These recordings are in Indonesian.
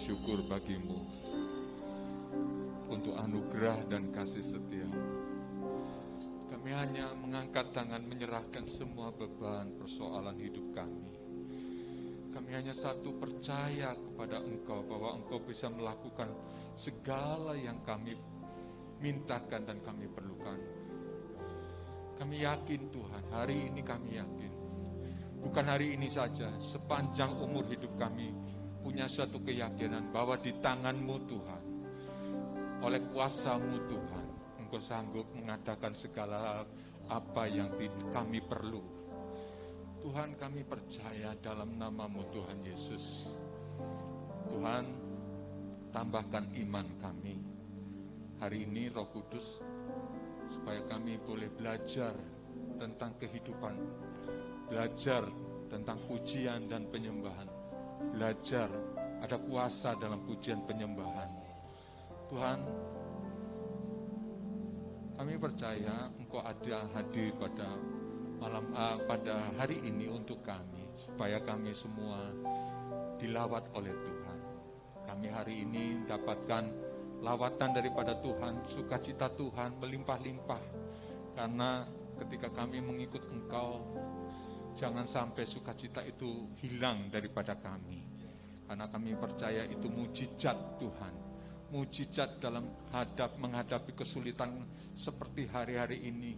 bersyukur bagimu untuk anugerah dan kasih setia. Kami hanya mengangkat tangan menyerahkan semua beban persoalan hidup kami. Kami hanya satu percaya kepada Engkau bahwa Engkau bisa melakukan segala yang kami mintakan dan kami perlukan. Kami yakin Tuhan, hari ini kami yakin. Bukan hari ini saja, sepanjang umur hidup kami punya suatu keyakinan bahwa di tangan-Mu Tuhan, oleh kuasa-Mu Tuhan, Engkau sanggup mengadakan segala apa yang kami perlu. Tuhan, kami percaya dalam nama-Mu Tuhan Yesus. Tuhan, tambahkan iman kami. Hari ini Roh Kudus, supaya kami boleh belajar tentang kehidupan, belajar tentang pujian dan penyembahan, belajar ada kuasa dalam pujian penyembahan. Tuhan, kami percaya Engkau ada hadir pada hari ini untuk kami, supaya kami semua dilawat oleh Tuhan. Kami hari ini dapatkan lawatan daripada Tuhan, sukacita Tuhan melimpah-limpah. Karena ketika kami mengikut Engkau, jangan sampai sukacita itu hilang daripada kami. Karena kami percaya itu mujizat Tuhan. Mujizat dalam menghadapi kesulitan seperti hari-hari ini.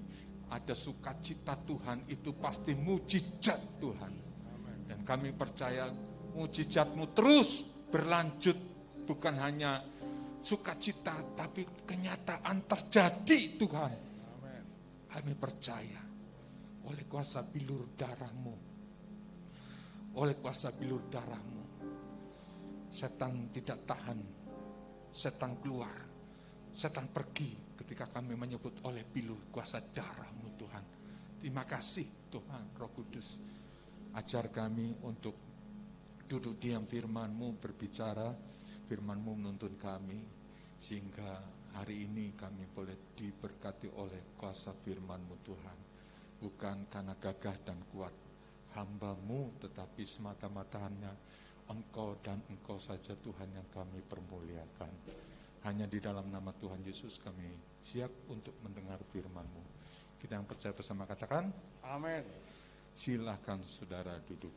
Ada sukacita Tuhan, itu pasti mujizat Tuhan. Dan kami percaya mujizat-Mu terus berlanjut, bukan hanya sukacita, tapi kenyataan terjadi Tuhan. Kami percaya oleh kuasa bilur darah-Mu, oleh kuasa bilur darah-Mu, setan tidak tahan, setan keluar, setan pergi ketika kami menyebut oleh bilur kuasa darah-Mu Tuhan. Terima kasih Tuhan. Roh Kudus, ajar kami untuk duduk diam firman-Mu berbicara, firman-Mu menuntun kami, sehingga hari ini kami boleh diberkati oleh kuasa firman-Mu Tuhan. Bukan karena gagah dan kuat hamba-Mu, tetapi semata-matanya Engkau dan Engkau saja Tuhan yang kami permuliakan. Hanya di dalam nama Tuhan Yesus kami siap untuk mendengar firman-Mu. Kita yang percaya bersama katakan, amin. Silakan saudara duduk.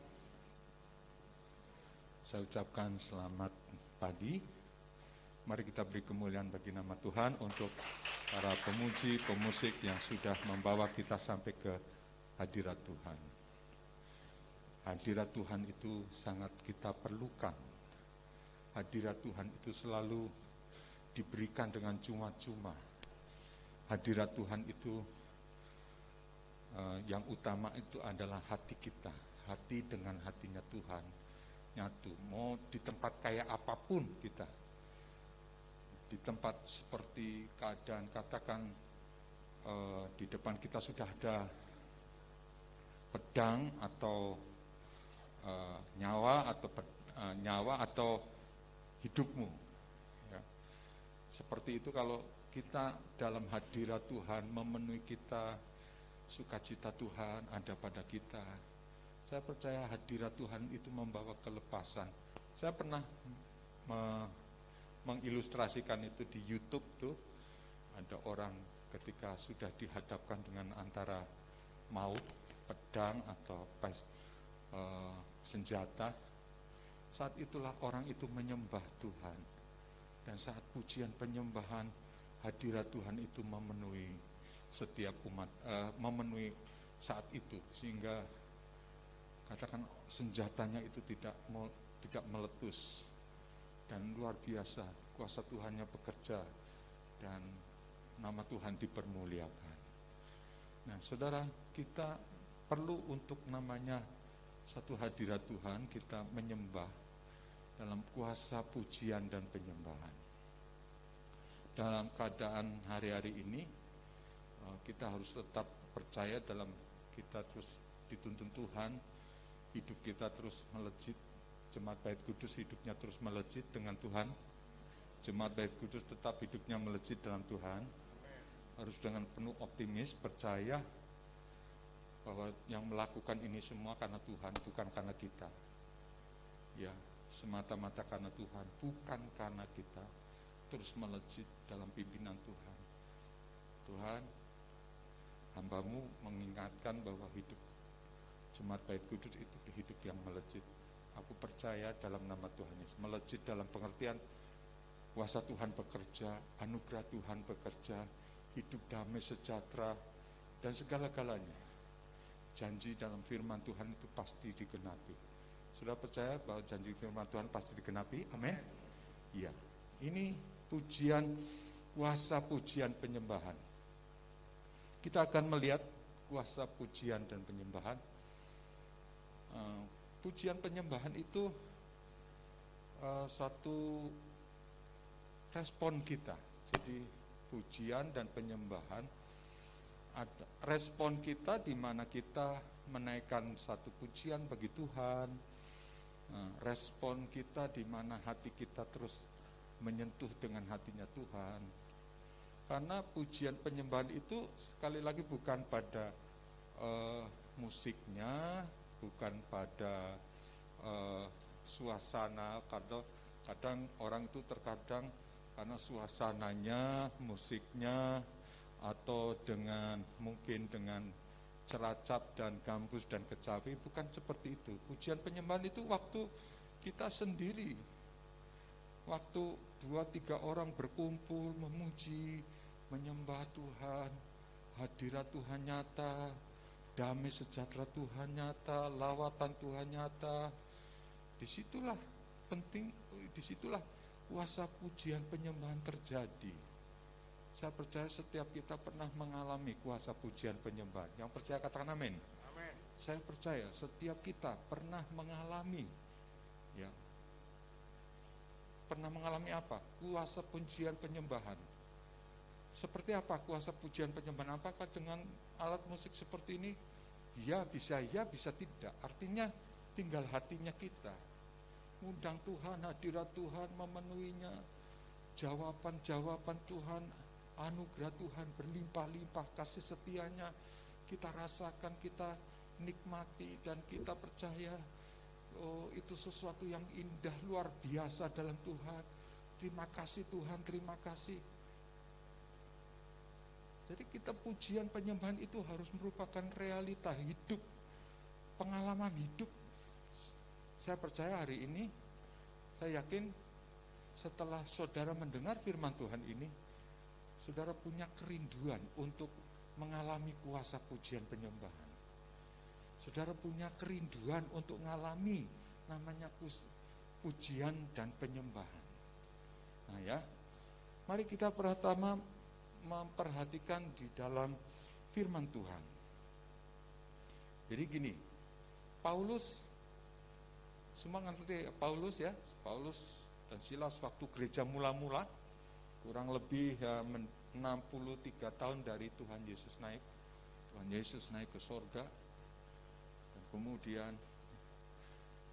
Saya ucapkan selamat pagi. Mari kita beri kemuliaan bagi nama Tuhan untuk para pemuji, pemusik yang sudah membawa kita sampai ke hadirat Tuhan. Hadirat Tuhan itu sangat kita perlukan. Hadirat Tuhan itu selalu diberikan dengan cuma-cuma. Hadirat Tuhan itu yang utama itu adalah hati kita. Hati dengan hatinya Tuhan nyatu. Mau di tempat kayak apapun kita, di tempat seperti keadaan katakan di depan kita sudah ada pedang atau nyawa atau hidupmu, ya. Seperti itu kalau kita dalam hadirat Tuhan memenuhi kita, sukacita Tuhan ada pada kita. Saya percaya hadirat Tuhan itu membawa kelepasan. Saya pernah mengilustrasikan itu di YouTube tuh, ada orang ketika sudah dihadapkan dengan antara maut, pedang atau senjata, saat itulah orang itu menyembah Tuhan. Dan saat pujian penyembahan, hadirat Tuhan itu memenuhi setiap umat, memenuhi saat itu, sehingga katakan senjatanya itu tidak meletus. Dan luar biasa kuasa Tuhannya bekerja dan nama Tuhan dipermuliakan. Nah saudara, kita perlu untuk namanya satu hadirat Tuhan, kita menyembah dalam kuasa pujian dan penyembahan. Dalam keadaan hari-hari ini kita harus tetap percaya dalam kita terus dituntun Tuhan, hidup kita terus melejit. Jemaat Bait Kudus hidupnya terus melejit dengan Tuhan. Jemaat Bait Kudus tetap hidupnya melejit dalam Tuhan. Harus dengan penuh optimis, percaya bahwa yang melakukan ini semua karena Tuhan, bukan karena kita. Ya, semata-mata karena Tuhan, bukan karena kita terus melejit dalam pimpinan Tuhan. Tuhan, hamba-Mu mengingatkan bahwa hidup Jemaat Bait Kudus itu hidup yang melejit. Aku percaya dalam nama Tuhan Yesus, melejit dalam pengertian kuasa Tuhan bekerja, anugerah Tuhan bekerja, hidup damai sejahtera, dan segala-galanya. Janji dalam firman Tuhan itu pasti digenapi. Sudah percaya bahwa janji firman Tuhan pasti digenapi? Amin. Iya. Ini pujian, kuasa pujian penyembahan. Kita akan melihat kuasa pujian dan penyembahan. Pujian penyembahan itu suatu respon kita. Jadi pujian dan penyembahan ada respon kita di mana kita menaikkan satu pujian bagi Tuhan. Respon kita di mana hati kita terus menyentuh dengan hatinya Tuhan. Karena pujian penyembahan itu sekali lagi bukan pada musiknya, bukan pada suasana. Kadang orang itu terkadang karena suasananya, musiknya, atau mungkin dengan celacap dan gambus dan kecapi, bukan seperti itu. Pujian penyembahan itu waktu kita sendiri, waktu 2-3 orang berkumpul memuji, menyembah Tuhan, hadirat Tuhan nyata, damai sejahtera Tuhan nyata, lawatan Tuhan nyata. Disitulah penting, disitulah kuasa pujian penyembahan terjadi. Saya percaya setiap kita pernah mengalami kuasa pujian penyembahan. Yang percaya katakan amin. Amin. Saya percaya setiap kita pernah mengalami, ya, pernah mengalami apa? Kuasa pujian penyembahan. Seperti apa kuasa pujian penyembahan? Apakah dengan alat musik seperti ini? Ya bisa tidak. Artinya tinggal hatinya kita. Undang Tuhan, hadirat Tuhan memenuhinya. Jawaban-jawaban Tuhan, anugerah Tuhan berlimpah-limpah, kasih setianya kita rasakan, kita nikmati, dan kita percaya itu sesuatu yang indah, luar biasa dalam Tuhan. Terima kasih Tuhan, terima kasih. Jadi kita pujian penyembahan itu harus merupakan realita hidup, pengalaman hidup. Saya percaya hari ini, saya yakin setelah saudara mendengar firman Tuhan ini, saudara punya kerinduan untuk mengalami kuasa pujian penyembahan. Saudara punya kerinduan untuk mengalami namanya pujian dan penyembahan. Nah ya, mari kita pertama memperhatikan di dalam firman Tuhan. Jadi gini, Paulus, semua ngerti Paulus ya, Paulus dan Silas waktu gereja mula-mula, kurang lebih 63 tahun dari Tuhan Yesus naik ke sorga, dan kemudian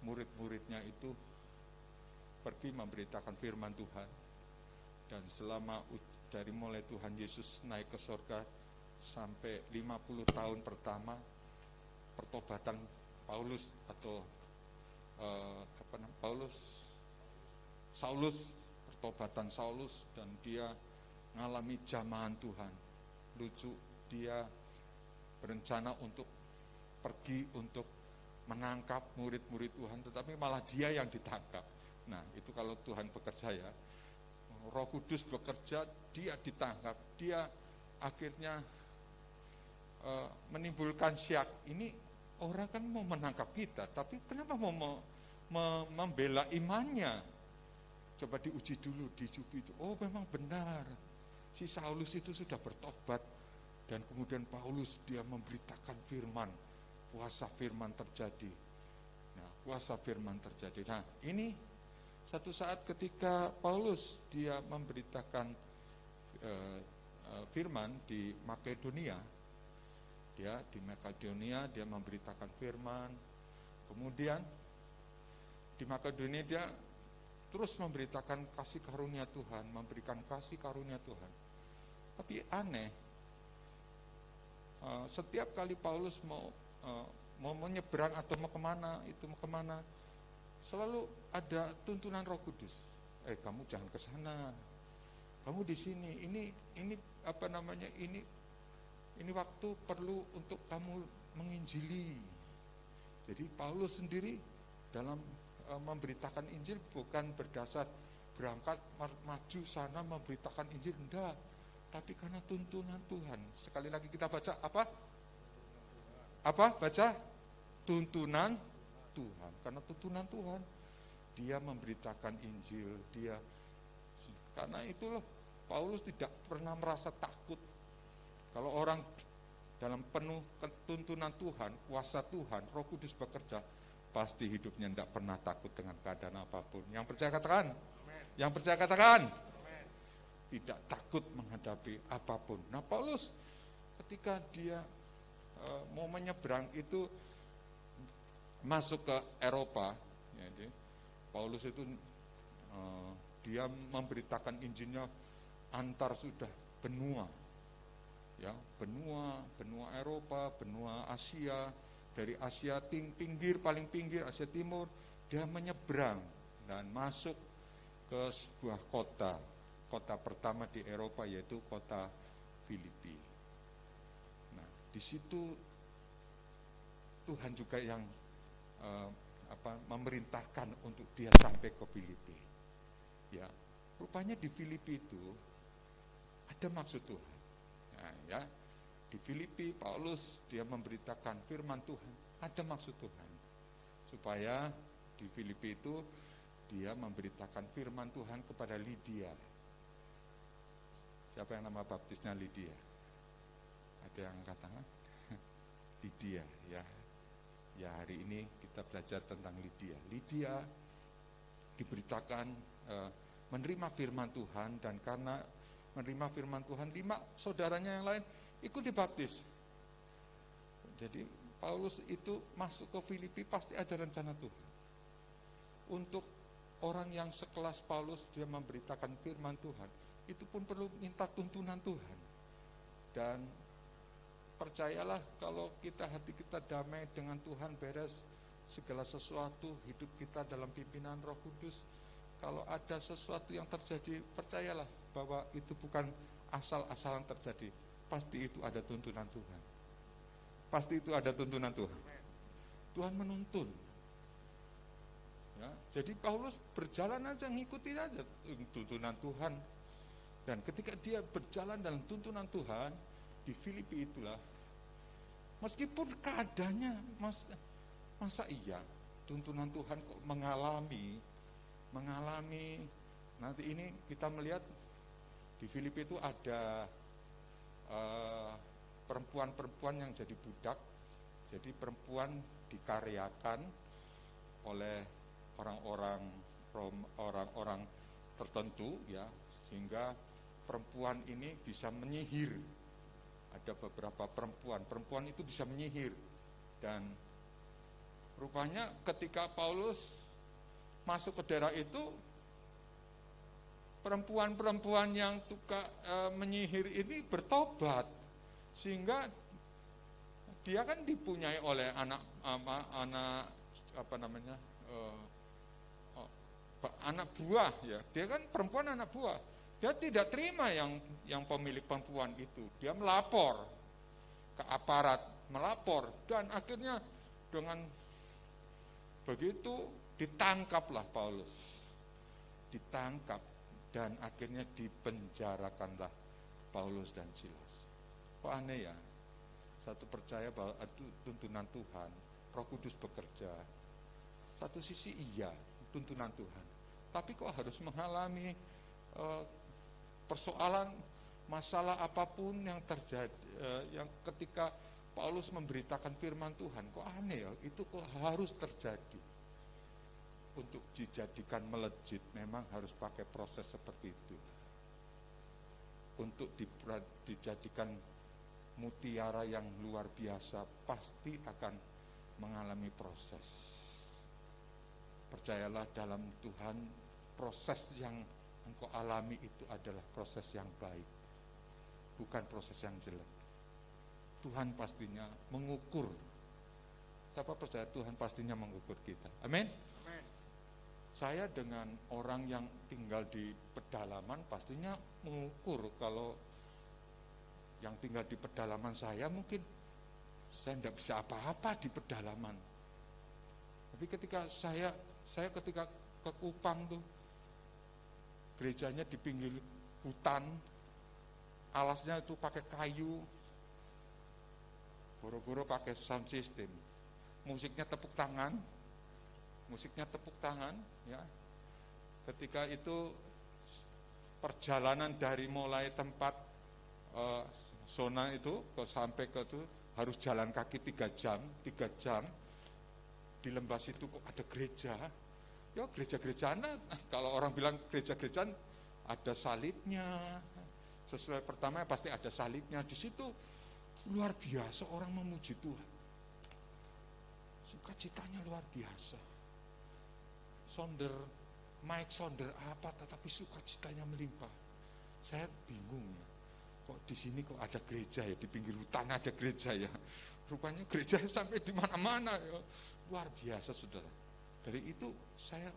murid-muridnya itu pergi memberitakan firman Tuhan. Dan selama dari mulai Tuhan Yesus naik ke sorga sampai 50 tahun pertama, pertobatan Paulus atau Saulus, pertobatan Saulus, dan dia mengalami jamahan Tuhan. Lucu, dia berencana untuk pergi untuk menangkap murid-murid Tuhan, tetapi malah dia yang ditangkap. Nah, itu kalau Tuhan bekerja ya, Roh Kudus bekerja, dia ditangkap, dia akhirnya menimbulkan syak. Ini orang kan mau menangkap kita, tapi kenapa mau membela imannya? Coba diuji dulu, dicubi itu. Oh memang benar, si Saulus itu sudah bertobat, dan kemudian Paulus dia memberitakan firman, kuasa firman terjadi. Nah, kuasa firman terjadi. Nah, ini satu saat ketika Paulus dia memberitakan firman di Makedonia, dia memberitakan firman. Kemudian di Makedonia dia terus memberitakan kasih karunia Tuhan, memberikan kasih karunia Tuhan. Tapi aneh, setiap kali Paulus mau menyeberang atau mau kemana, selalu ada tuntunan Roh Kudus. Kamu jangan ke sana. Kamu di sini. Ini apa namanya? Ini waktu perlu untuk kamu menginjili. Jadi Paulus sendiri dalam memberitakan Injil bukan berdasar berangkat maju sana memberitakan Injil, enggak, tapi karena tuntunan Tuhan. Sekali lagi kita baca apa? Baca tuntunan Tuhan. Karena tuntunan Tuhan, dia memberitakan Injil, karena itulah Paulus tidak pernah merasa takut. Kalau orang dalam penuh tuntunan Tuhan, kuasa Tuhan, Roh Kudus bekerja, pasti hidupnya tidak pernah takut dengan keadaan apapun. Yang percaya katakan, yang percaya katakan, tidak takut menghadapi apapun. Nah, Paulus ketika dia mau menyeberang itu masuk ke Eropa, jadi Paulus itu dia memberitakan Injilnya antar sudah benua, ya, benua Eropa, benua Asia, dari Asia paling pinggir Asia Timur, dia menyeberang dan masuk ke sebuah kota pertama di Eropa, yaitu kota Filipi. Nah, di situ Tuhan juga yang memerintahkan untuk dia sampai ke Filipi. Ya, rupanya di Filipi itu ada maksud Tuhan. Nah, ya, di Filipi Paulus dia memberitakan firman Tuhan, ada maksud Tuhan. Supaya di Filipi itu dia memberitakan firman Tuhan kepada Lydia. Siapa yang nama baptisnya Lydia? Ada yang katakan? Lydia, ya. Ya, hari ini kita belajar tentang Lydia. Lydia diberitakan menerima firman Tuhan, dan karena menerima firman Tuhan, 5 saudaranya yang lain ikut dibaptis. Jadi Paulus itu masuk ke Filipi pasti ada rencana Tuhan. Untuk orang yang sekelas Paulus, dia memberitakan firman Tuhan, itu pun perlu minta tuntunan Tuhan. Dan percayalah, kalau hati kita damai dengan Tuhan, beres segala sesuatu, hidup kita dalam pimpinan Roh Kudus. Kalau ada sesuatu yang terjadi, percayalah bahwa itu bukan asal-asalan terjadi. Pasti itu ada tuntunan Tuhan. Pasti itu ada tuntunan Tuhan. Tuhan menuntun. Ya, jadi Paulus berjalan aja, ngikutin aja tuntunan Tuhan. Dan ketika dia berjalan dalam tuntunan Tuhan, di Filipi itulah, meskipun keadaannya, masa iya tuntunan Tuhan kok mengalami, nanti ini kita melihat di Filipi itu ada perempuan-perempuan yang jadi budak. Jadi perempuan dikaryakan oleh orang-orang tertentu, ya, sehingga perempuan ini bisa menyihir. Ada beberapa perempuan itu bisa menyihir. Dan rupanya ketika Paulus masuk ke daerah itu, perempuan-perempuan yang suka menyihir ini bertobat, sehingga dia kan dipunyai oleh anak buah, ya. Dia kan perempuan anak buah. Dia tidak terima yang pemilik perempuan itu. Dia melapor ke aparat, dan akhirnya dengan begitu ditangkaplah Paulus. Ditangkap dan akhirnya dipenjarakanlah Paulus dan Silas. Kok aneh ya? Satu percaya bahwa itu tuntunan Tuhan, Roh Kudus bekerja. Satu sisi iya, tuntunan Tuhan. Tapi kok harus mengalami persoalan, masalah apapun yang terjadi, yang ketika Paulus memberitakan firman Tuhan, kok aneh ya, itu kok harus terjadi. Untuk dijadikan melejit memang harus pakai proses seperti itu. Untuk dijadikan mutiara yang luar biasa, pasti akan mengalami proses. Percayalah, dalam Tuhan, proses yang engkau alami itu adalah proses yang baik, bukan proses yang jelek. Tuhan pastinya mengukur. Siapa percaya Tuhan pastinya mengukur kita? Amin. Saya dengan orang yang tinggal di pedalaman pastinya mengukur. Kalau yang tinggal di pedalaman saya mungkin saya tidak bisa apa-apa di pedalaman. Tapi ketika saya ketika ke Kupang tuh, gerejanya di pinggir hutan, alasnya itu pakai kayu, boro-boro pakai sound system, musiknya tepuk tangan, ya. Ketika itu perjalanan dari mulai tempat zona itu sampai ke itu harus jalan kaki 3 jam. Di lembah situ kok ada gereja. Ya gereja-gerejaan, kalau orang bilang gereja-gerejaan ada salibnya. Sesuai pertama pasti ada salibnya. Di situ luar biasa orang memuji Tuhan. Sukacitanya luar biasa. Mike Sonder apa, tetapi sukacitanya melimpah. Saya bingung ya, kok di sini kok ada gereja ya, di pinggir hutan ada gereja ya. Rupanya gereja sampai di mana-mana ya. Luar biasa saudara. Dari itu saya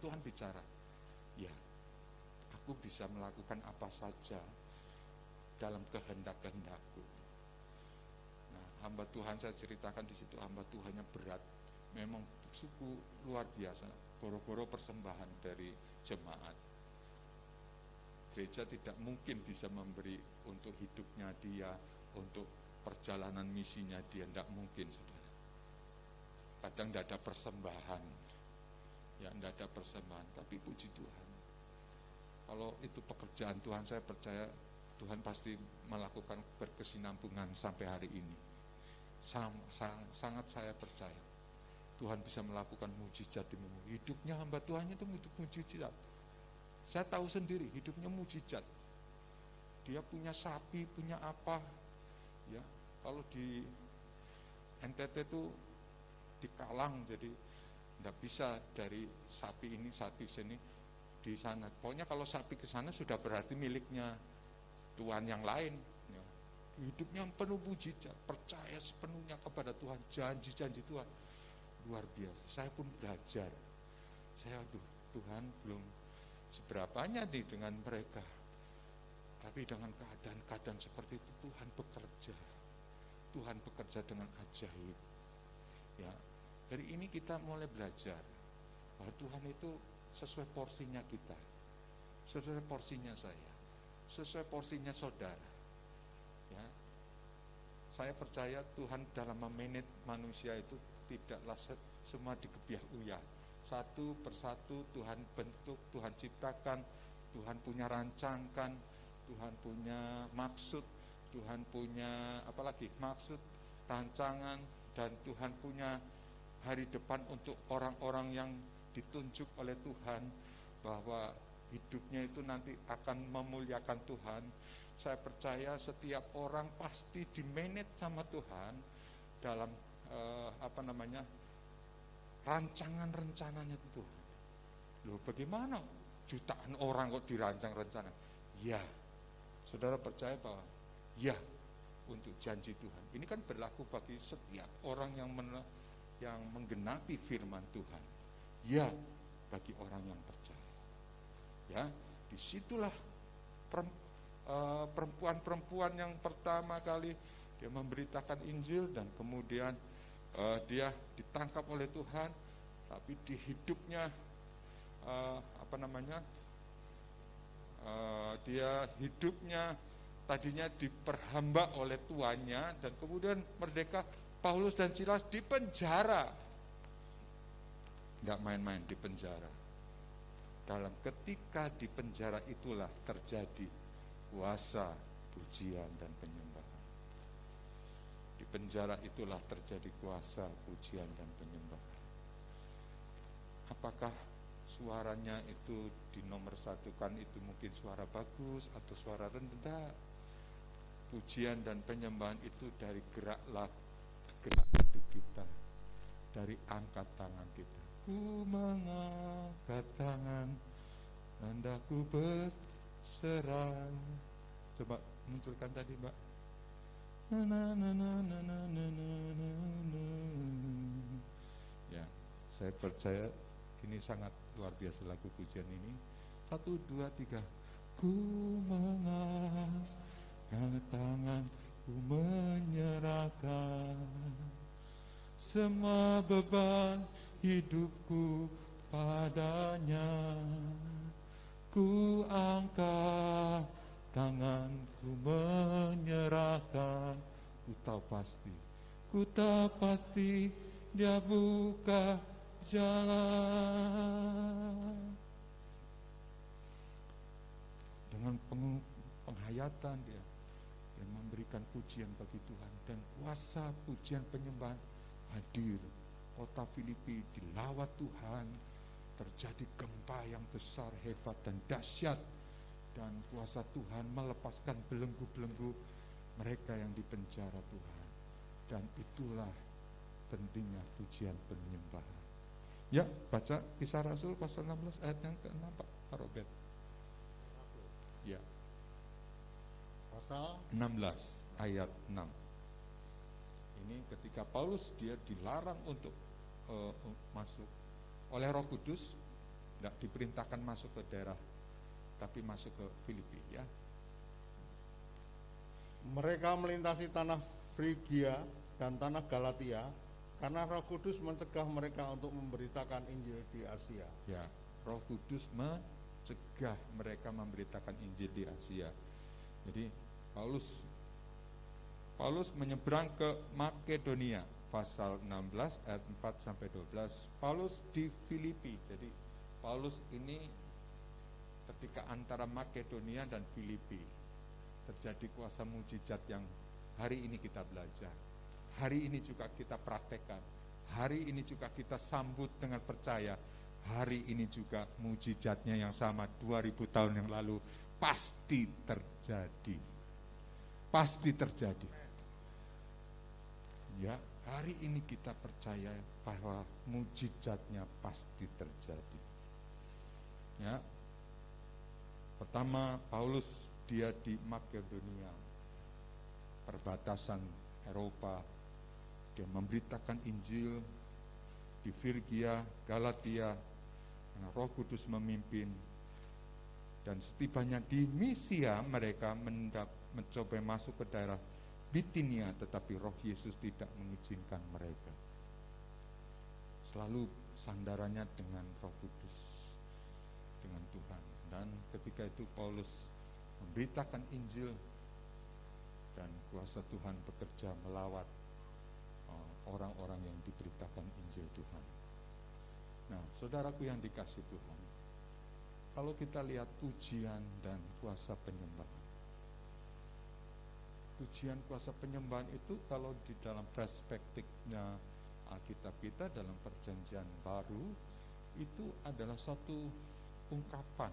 Tuhan bicara, ya aku bisa melakukan apa saja dalam kehendak-kehendakku. Nah, hamba Tuhan saya ceritakan di situ, hamba Tuhannya berat. Memang suku luar biasa, boro-boro persembahan dari jemaat. Gereja tidak mungkin bisa memberi untuk hidupnya dia, untuk perjalanan misinya dia, tidak mungkin saudara. Kadang tidak ada persembahan, ya tidak ada persembahan, tapi puji Tuhan. Kalau itu pekerjaan Tuhan, saya percaya Tuhan pasti melakukan berkesinambungan sampai hari ini. Sangat saya percaya. Tuhan bisa melakukan mujizat di hidupnya hamba Tuhan itu mujizat. Saya tahu sendiri hidupnya mujizat. Dia punya sapi, punya apa? Ya, kalau di NTT itu dikalang, jadi tidak bisa dari sapi ini sapi sini di sana. Pokoknya kalau sapi ke sana sudah berarti miliknya Tuhan yang lain. Ya. Hidupnya penuh mujizat, percaya sepenuhnya kepada Tuhan, janji-janji Tuhan. Luar biasa, saya pun belajar. Tuhan belum seberapanya nih dengan mereka. Tapi dengan keadaan-keadaan seperti itu Tuhan bekerja. Tuhan bekerja dengan ajaib. Ya, dari ini kita mulai belajar bahwa Tuhan itu sesuai porsinya kita. Sesuai porsinya saya. Sesuai porsinya saudara. Ya. Saya percaya Tuhan dalam memanage manusia itu tidaklah semua dikebiah uyah. Satu persatu Tuhan bentuk, Tuhan ciptakan, Tuhan punya rancangan, Tuhan punya maksud, Tuhan punya maksud, rancangan, dan Tuhan punya hari depan untuk orang-orang yang ditunjuk oleh Tuhan, bahwa hidupnya itu nanti akan memuliakan Tuhan. Saya percaya setiap orang pasti dimanage sama Tuhan dalam rancangan-rencananya itu. Loh, bagaimana jutaan orang kok dirancang rencana? Ya, saudara percaya bahwa ya untuk janji Tuhan. Ini kan berlaku bagi setiap orang yang menggenapi firman Tuhan. Ya, bagi orang yang percaya. Ya, disitulah perempuan-perempuan yang pertama kali dia memberitakan Injil, dan kemudian dia ditangkap oleh Tuhan, tapi di hidupnya dia hidupnya tadinya diperhamba oleh tuannya, dan kemudian merdeka. Paulus dan Silas di penjara, tidak main-main di penjara. Dalam ketika di penjara itulah terjadi kuasa, pujian, dan penyembahan. Di penjara itulah terjadi kuasa, pujian, dan penyembahan. Apakah suaranya itu dinomor satukan itu mungkin suara bagus atau suara rendah? Pujian dan penyembahan itu dari gerak hidup kita, dari angkat tangan kita. Ku mengangkat tangan, hendaku berserah. Coba munculkan tadi, Mbak. Ya, Saya percaya ini sangat luar biasa lagu pujian ini. 1, 2, 3. Ku mengangkat tangan, ku menyerahkan semua beban hidupku padanya. Ku angkat tangan, ku menyerahkan. Ku tahu pasti Dia buka jalan. Dengan penghayatan dia memberikan pujian bagi Tuhan, dan kuasa pujian penyembahan hadir. Kota Filipi dilawat Tuhan, terjadi gempa yang besar, hebat dan dahsyat, dan kuasa Tuhan melepaskan belenggu-belenggu mereka yang dipenjara Tuhan. Dan itulah pentingnya pujian penyembahan. Ya, baca Kisah Rasul pasal 16 ayat yang ke-6, Pak Robert. Ya. Pasal 16 ayat 6. Ini ketika Paulus dia dilarang untuk masuk oleh Roh Kudus, tidak diperintahkan masuk ke daerah, tapi masuk ke Filipi, ya. Mereka melintasi tanah Frigia dan tanah Galatia karena Roh Kudus mencegah mereka untuk memberitakan Injil di Asia. Ya, Roh Kudus mencegah mereka memberitakan Injil di Asia. Jadi Paulus menyeberang ke Makedonia, pasal 16 ayat 4 sampai 12. Paulus di Filipi. Jadi Paulus ini ketika antara Makedonia dan Filipi terjadi kuasa mujizat yang hari ini kita belajar. Hari ini juga kita praktekkan. Hari ini juga kita sambut dengan percaya. Hari ini juga mujizatnya yang sama 2000 tahun yang lalu pasti terjadi. Pasti terjadi. Ya, hari ini kita percaya bahwa mujizatnya pasti terjadi. Ya. Pertama, Paulus dia di Makedonia, perbatasan Eropa. Dia memberitakan Injil di Frigia, Galatia, karena Roh Kudus memimpin. Dan setibanya di Misia, mereka mencoba masuk ke daerah Bitinia, tetapi Roh Yesus tidak mengizinkan mereka. Selalu sandarannya dengan Roh Kudus, dengan Tuhan. Dan ketika itu Paulus memberitakan Injil, dan kuasa Tuhan bekerja melawat orang-orang yang diberitakan Injil Tuhan. Nah, saudaraku yang dikasih Tuhan, kalau kita lihat pujian dan kuasa penyembahan, pujian kuasa penyembahan itu kalau di dalam perspektifnya Alkitab kita dalam perjanjian baru, itu adalah suatu ungkapan.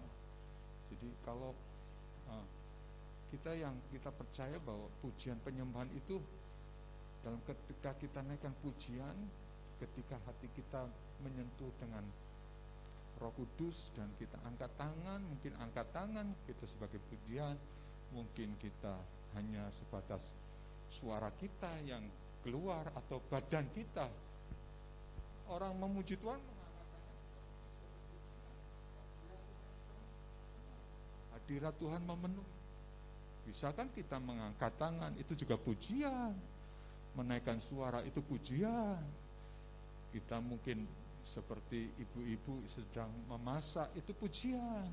Jadi kalau kita percaya bahwa pujian penyembahan itu dalam ketika kita naikkan pujian, ketika hati kita menyentuh dengan Roh Kudus dan kita angkat tangan, mungkin angkat tangan kita sebagai pujian, mungkin kita hanya sebatas suara kita yang keluar atau badan kita. Orang memuji Tuhan hadirat Tuhan memenuhi. Bisa kan kita mengangkat tangan, itu juga pujian. Menaikkan suara itu pujian. Kita mungkin seperti ibu-ibu sedang memasak, itu pujian.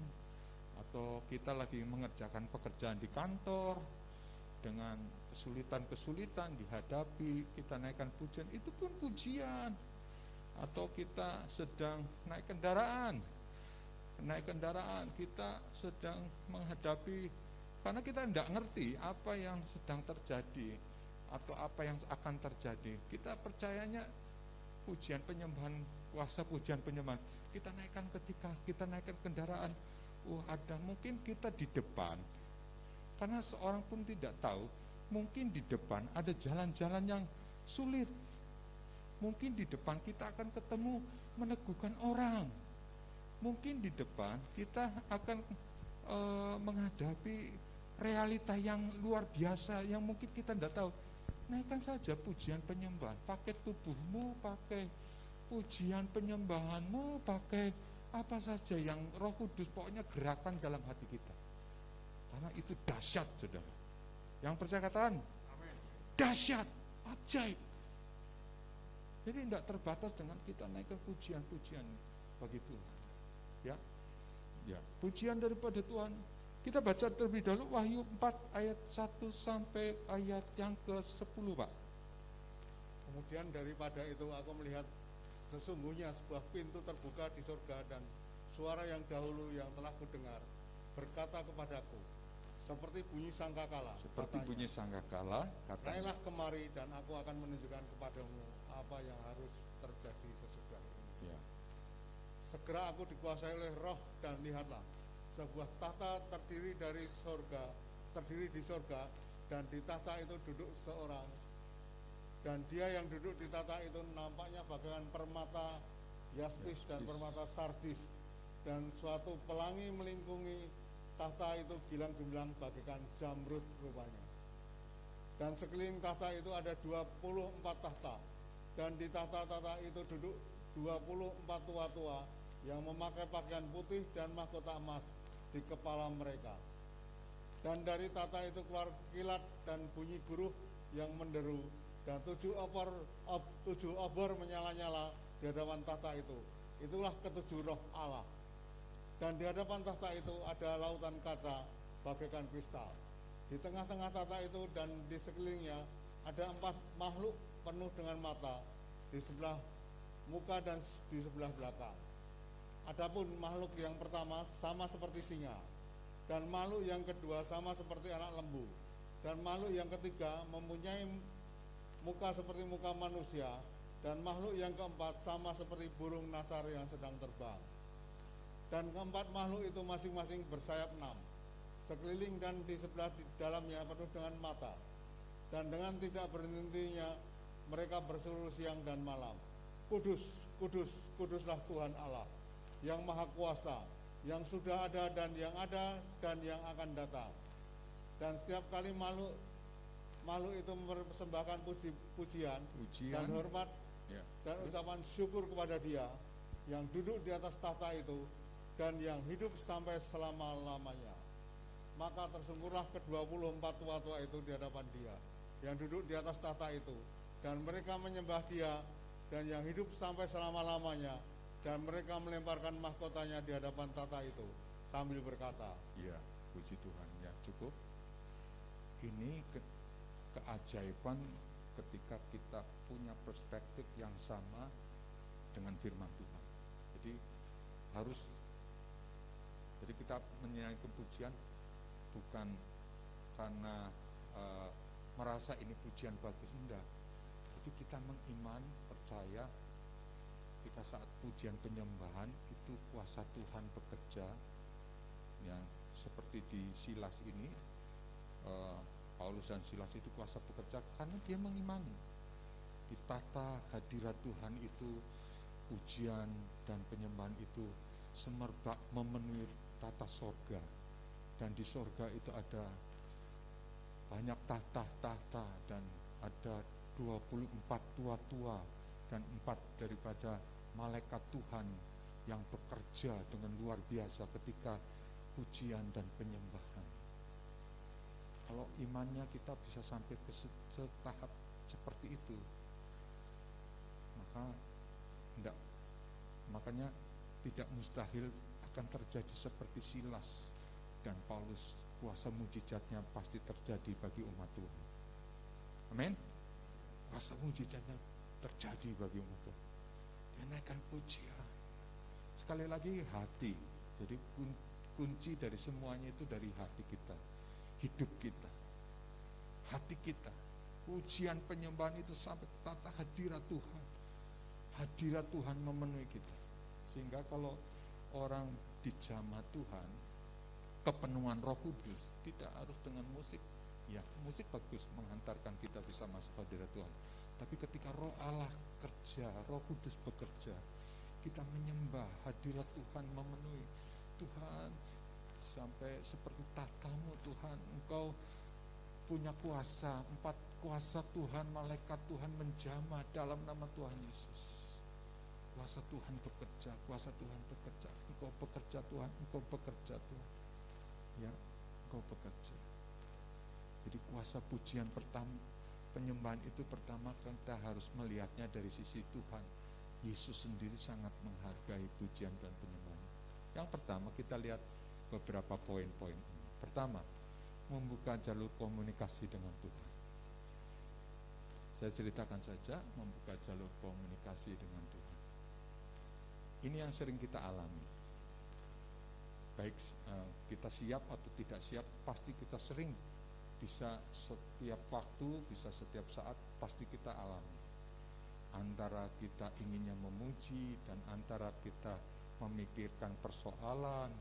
Atau kita lagi mengerjakan pekerjaan di kantor dengan kesulitan-kesulitan dihadapi, kita naikkan pujian, itu pun pujian. Atau kita sedang naik kendaraan, kita sedang menghadapi, karena kita tidak ngerti apa yang sedang terjadi atau apa yang akan terjadi. Kita percayanya pujian penyembahan, kuasa pujian penyembahan kita naikkan ketika kita naikkan kendaraan. Ada mungkin kita di depan, karena seorang pun tidak tahu, mungkin di depan ada jalan-jalan yang sulit. Mungkin di depan kita akan ketemu meneguhkan orang. Mungkin di depan kita akan menghadapi realita yang luar biasa yang mungkin kita tidak tahu. Naikkan saja pujian penyembahan, pakai tubuhmu, pakai pujian penyembahanmu pakai apa saja yang Roh Kudus pokoknya gerakan dalam hati kita. Karena itu dahsyat, saudara. Yang percaya katakan, dahsyat, ajaib. Jadi tidak terbatas dengan kita naikkan pujian-pujian bagi Tuhan. Ya, pujian daripada Tuhan. Kita baca terlebih dahulu Wahyu 4 ayat 1 sampai ayat yang ke-10, Pak. Kemudian daripada itu aku melihat sesungguhnya sebuah pintu terbuka di surga, dan suara yang dahulu yang telah kudengar berkata kepadaku, seperti bunyi sangkakala. Seperti bunyi sangkakala, katanya, naiklah kemari dan aku akan menunjukkan kepadamu apa yang harus terjadi sesudah ini. ya, Segera aku dikuasai oleh Roh, dan lihatlah sebuah tahta terdiri di sorga, dan di tahta itu duduk seorang, dan dia yang duduk di tahta itu nampaknya bagaikan permata yaspis dan permata sardis, dan suatu pelangi melingkungi tahta itu gilang-gemilang bagaikan zamrud rupanya. Dan sekeliling tahta itu ada 24 tahta, dan di tahta-tahta itu duduk 24 tua-tua yang memakai pakaian putih dan mahkota emas di kepala mereka. Dan dari tahta itu keluar kilat dan bunyi guruh yang menderu, dan 7 obor menyala-nyala di hadapan tahta itu. Itulah ketujuh roh Allah. Dan di hadapan tahta itu ada lautan kaca bagaikan kristal. Di tengah-tengah tahta itu dan di sekelilingnya ada 4 makhluk penuh dengan mata di sebelah muka dan di sebelah belakang. Adapun makhluk yang pertama sama seperti singa, dan makhluk yang kedua sama seperti anak lembu, dan makhluk yang ketiga mempunyai muka seperti muka manusia, dan makhluk yang keempat sama seperti burung nasar yang sedang terbang. Dan keempat makhluk itu masing-masing bersayap 6, sekeliling dan di sebelah di dalamnya penuh dengan mata, dan dengan tidak berhentinya mereka berseru siang dan malam, Kudus, kudus, kuduslah Tuhan Allah yang maha kuasa, yang sudah ada dan yang akan datang. Dan setiap kali makhluk itu mempersembahkan pujian dan hormat, dan ucapan syukur kepada Dia yang duduk di atas tahta itu dan yang hidup sampai selama-lamanya. Maka tersungkurlah ke-24 tua-tua itu di hadapan Dia yang duduk di atas tahta itu, dan mereka menyembah Dia dan yang hidup sampai selama-lamanya, dan mereka melemparkan mahkotanya di hadapan tahta itu sambil berkata, ya, puji Tuhan. Ya, cukup. Ini keajaiban ketika kita punya perspektif yang sama dengan firman Tuhan. Jadi kita menyanyikan pujian bukan karena merasa ini pujian bagus, enggak. Jadi kita mengiman, percaya ketika saat pujian penyembahan itu kuasa Tuhan bekerja, ya, seperti di Silas ini, Paulus dan Silas itu kuasa bekerja karena dia mengimani di tahta hadirat Tuhan itu pujian dan penyembahan itu semerbak memenuhi tata sorga, dan di sorga itu ada banyak tahta-tahta, dan ada 24 tua-tua dan 4 daripada malaikat Tuhan yang bekerja dengan luar biasa ketika pujian dan penyembahan. Kalau imannya kita bisa sampai ke tahap seperti itu, makanya tidak mustahil akan terjadi seperti Silas dan Paulus. Kuasa mujizatnya pasti terjadi bagi umat Tuhan. Amin. Kuasa mujizatnya terjadi bagi umat Tuhan. Dia naikkan pujian. Sekali lagi, hati. Jadi kunci dari semuanya itu dari hati kita, hidup kita, hati kita. Pujian penyembahan itu sampai tata hadirat Tuhan. Hadirat Tuhan memenuhi kita. Sehingga kalau orang dijamah Tuhan, kepenuhan Roh Kudus, tidak harus dengan musik. Ya, musik bagus menghantarkan kita bisa masuk hadirat Tuhan. Tapi ketika Roh Allah kerja, Roh Kudus bekerja, kita menyembah, hadirat Tuhan memenuhi. Tuhan, sampai seperti tatamu Tuhan, Engkau punya kuasa, 4 kuasa Tuhan, malaikat Tuhan menjamah dalam nama Tuhan Yesus. Kuasa Tuhan bekerja, kuasa Tuhan bekerja. Engkau bekerja Tuhan, engkau bekerja Tuhan. Ya, engkau bekerja. Jadi kuasa pujian pertama, penyembahan itu pertama kita harus melihatnya dari sisi Tuhan. Yesus sendiri sangat menghargai pujian dan penyembahan. Yang pertama kita lihat beberapa poin-poin. Pertama, membuka jalur komunikasi dengan Tuhan. Saya ceritakan saja, membuka jalur komunikasi dengan Tuhan. Ini yang sering kita alami. Baik kita siap atau tidak siap, pasti kita sering bisa setiap waktu, bisa setiap saat, pasti kita alami. Antara kita inginnya memuji dan antara kita memikirkan persoalan.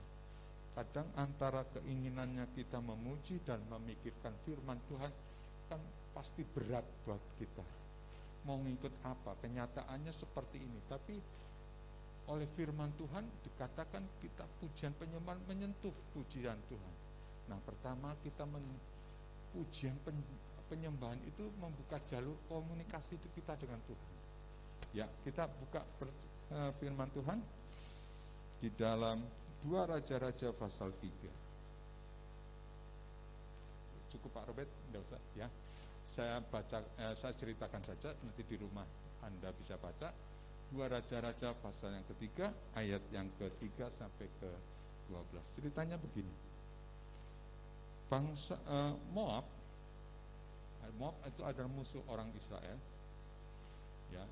Kadang antara keinginannya kita memuji dan memikirkan firman Tuhan, kan pasti berat buat kita. Mau ngikut apa? Kenyataannya seperti ini. Tapi oleh firman Tuhan dikatakan kita pujian penyembahan menyentuh pujian Tuhan. Nah, pertama kita pujian penyembahan itu membuka jalur komunikasi kita dengan Tuhan. Ya, kita buka firman Tuhan di dalam 2 Raja-Raja pasal 3. Cukup Pak Robert, enggak usah ya. Saya ceritakan saja, nanti di rumah Anda bisa baca. 2 Raja-Raja pasal yang ketiga, ayat yang ke-3 sampai ke-12. Ceritanya begini. Bangsa Moab itu adalah musuh orang Israel. Ya.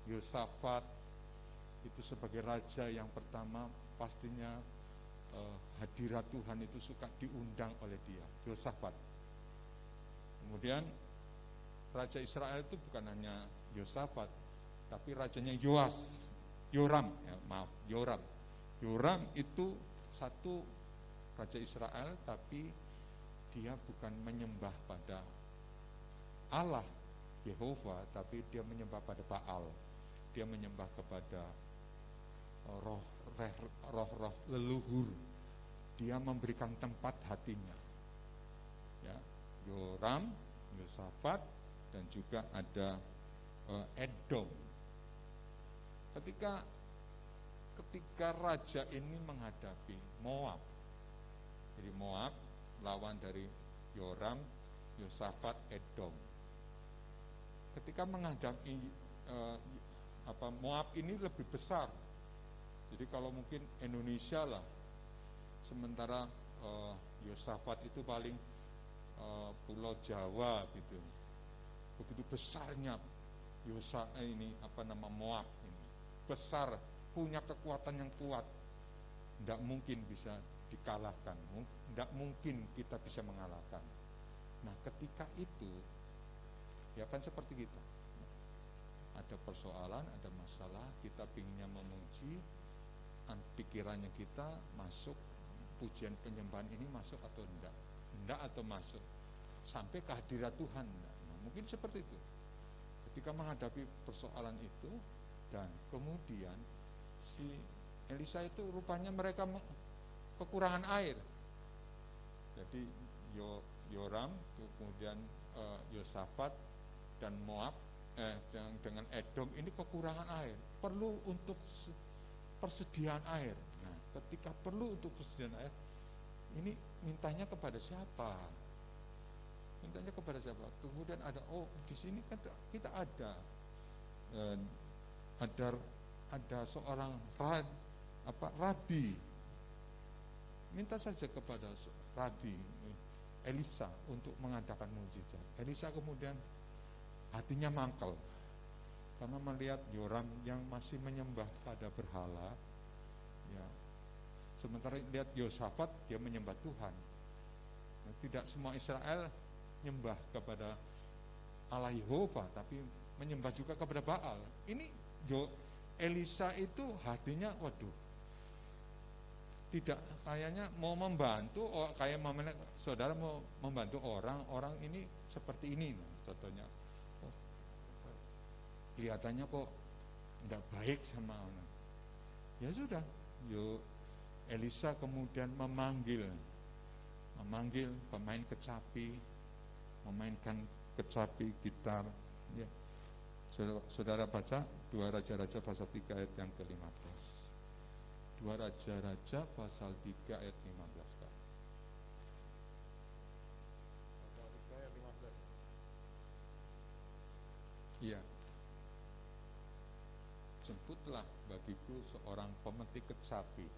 Yosafat itu sebagai raja yang pertama, pastinya hadirat Tuhan itu suka diundang oleh dia, Yosafat. Kemudian raja Israel itu bukan hanya Yosafat, tapi rajanya Yoram. Yoram itu satu raja Israel, tapi dia bukan menyembah pada Allah Yehova, tapi dia menyembah pada Baal. Dia menyembah kepada roh-roh leluhur. Dia memberikan tempat hatinya. Ya, Yoram, Yosafat, dan juga ada Edom. Ketika raja ini menghadapi Moab, jadi Moab lawan dari Yoram, Yosafat, Edom. Ketika menghadapi Moab ini lebih besar. Jadi kalau mungkin Indonesia lah, sementara Yosafat itu paling Pulau Jawa gitu. Begitu besarnya Moab ini. Besar, punya kekuatan yang kuat. Tidak mungkin bisa dikalahkan, tidak mungkin kita bisa mengalahkan. Nah, ketika itu ya kan seperti kita, ada persoalan, ada masalah, kita pinginnya memuji, pikirannya kita masuk, pujian penyembahan ini masuk atau enggak atau masuk sampai kehadirat Tuhan. Nah, mungkin seperti itu ketika menghadapi persoalan itu. Dan kemudian si Elisa itu rupanya mereka kekurangan air. Jadi Yoram, kemudian Yosafat dan Moab dengan Edom ini kekurangan air, perlu untuk persediaan air. Nah, ketika perlu untuk persediaan air, ini mintanya kepada siapa? Mintanya kepada siapa? Kemudian ada di sini kan kita ada seorang rabi. Minta saja kepada rabi Elisa untuk mengadakan mukjizat. Elisa kemudian hatinya mangkel karena melihat Yoram yang masih menyembah pada berhala, ya. Sementara lihat Yosafat, dia menyembah Tuhan. Tidak semua Israel menyembah kepada Allah Yehova, tapi menyembah juga kepada Baal. Ini Elisa itu hatinya, tidak kayaknya mau membantu, kayak saudara mau membantu orang ini seperti ini, contohnya. Kelihatannya kok tidak baik sama orang. Ya sudah, Elisa kemudian memanggil pemain kecapi, memainkan kecapi gitar, ya. Saudara baca 2 Raja-Raja pasal 3 ayat yang ke-15. 2 Raja-Raja pasal 3 ayat 15, Pak. Pasal 3 ayat 15. Iya. Jemputlah bagiku seorang pemetik kecapi.